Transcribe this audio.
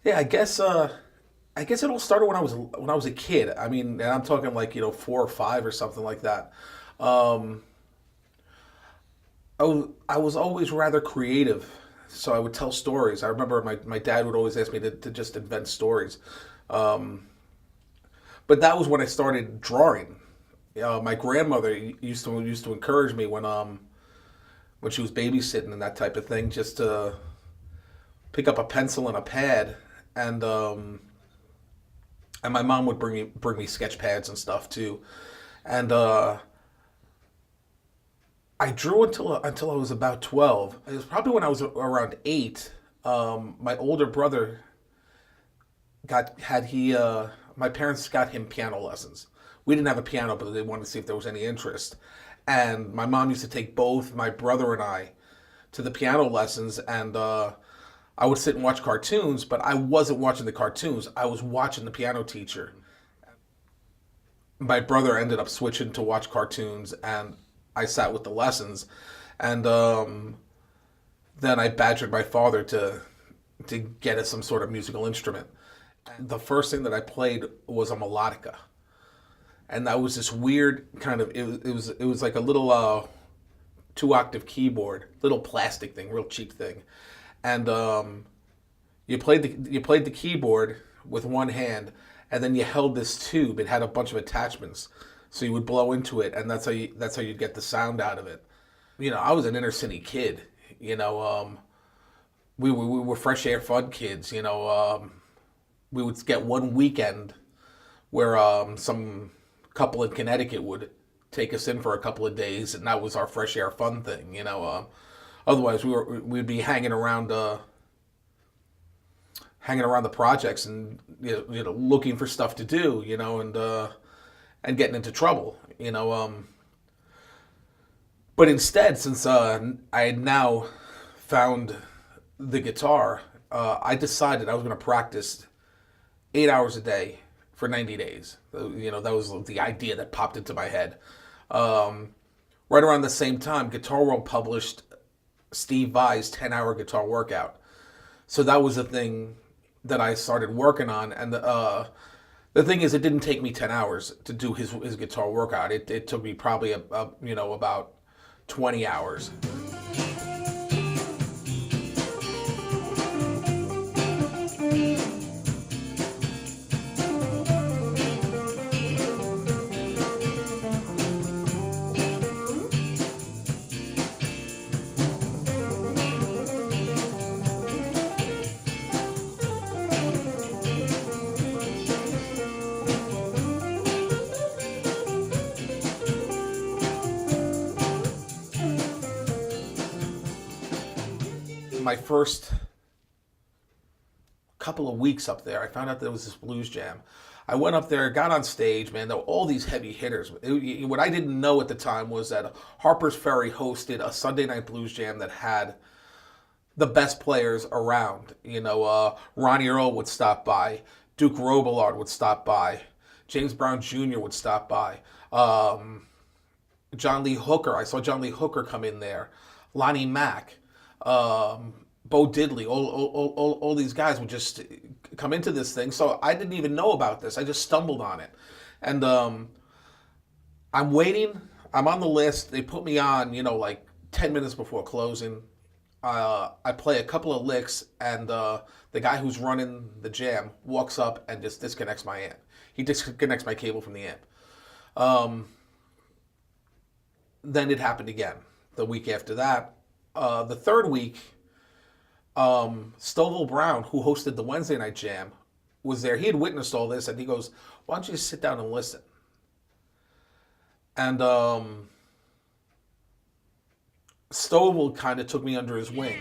Yeah, I guess it all started when I was a kid. I mean, and I'm talking like 4 or 5 or something like that. Um, I was always rather creative, so I would tell stories. I remember my dad would always ask me to just invent stories. Um, but that was when I started drawing. My grandmother used to encourage me when she was babysitting and that type of thing, just to pick up a pencil and a pad, and and my mom would bring me sketch pads and stuff too, and I drew until I was about 12. It was probably when I was around 8. My older brother got had he my parents got him piano lessons. We didn't have a piano, but they wanted to see if there was any interest. And my mom used to take both my brother and I to the piano lessons, and I would sit and watch cartoons, but I wasn't watching the cartoons. I was watching the piano teacher. My brother ended up switching to watch cartoons, and I sat with the lessons. And then I badgered my father to get us some sort of musical instrument. The first thing that I played was a melodica, and that was this weird kind of it was like a little 2 octave keyboard, little plastic thing, real cheap thing, and you played the keyboard with one hand, and then you held this tube. It had a bunch of attachments, so you would blow into it, and that's how you'd get the sound out of it. I was an inner city kid. You know, we were fresh air fun kids. We would get one weekend where some couple in Connecticut would take us in for a couple of days, and that was our fresh air fun thing. Otherwise we'd be hanging around the projects and looking for stuff to do. And getting into trouble. But instead, since I had now found the guitar, I decided I was going to practice 8 hours a day for 90 days. That was the idea that popped into my head. Um, right around the same time, Guitar World published Steve Vai's 10-hour guitar workout. So that was the thing that I started working on. And the thing is, it didn't take me 10 hours to do his guitar workout. It took me probably about 20 hours. My first couple of weeks up there, I found out there was this blues jam. I went up there, got on stage, man. There were all these heavy hitters. What I didn't know at the time was that Harper's Ferry hosted a Sunday night blues jam that had the best players around. Ronnie Earl would stop by, Duke Robillard would stop by, James Brown Jr. would stop by, John Lee Hooker. I saw John Lee Hooker come in there, Lonnie Mack, Bo Diddley. All these guys would just come into this thing. So I didn't even know about this. I just stumbled on it, and I'm waiting. I'm on the list. They put me on, like 10 minutes before closing. I play a couple of licks, and the guy who's running the jam walks up and just disconnects my amp. He disconnects my cable from the amp. Um, then it happened again the week after that. The third week, Stovall Brown, who hosted the Wednesday night jam, was there. He had witnessed all this, and he goes, "Why don't you just sit down and listen?" And Stovall kind of took me under his wing.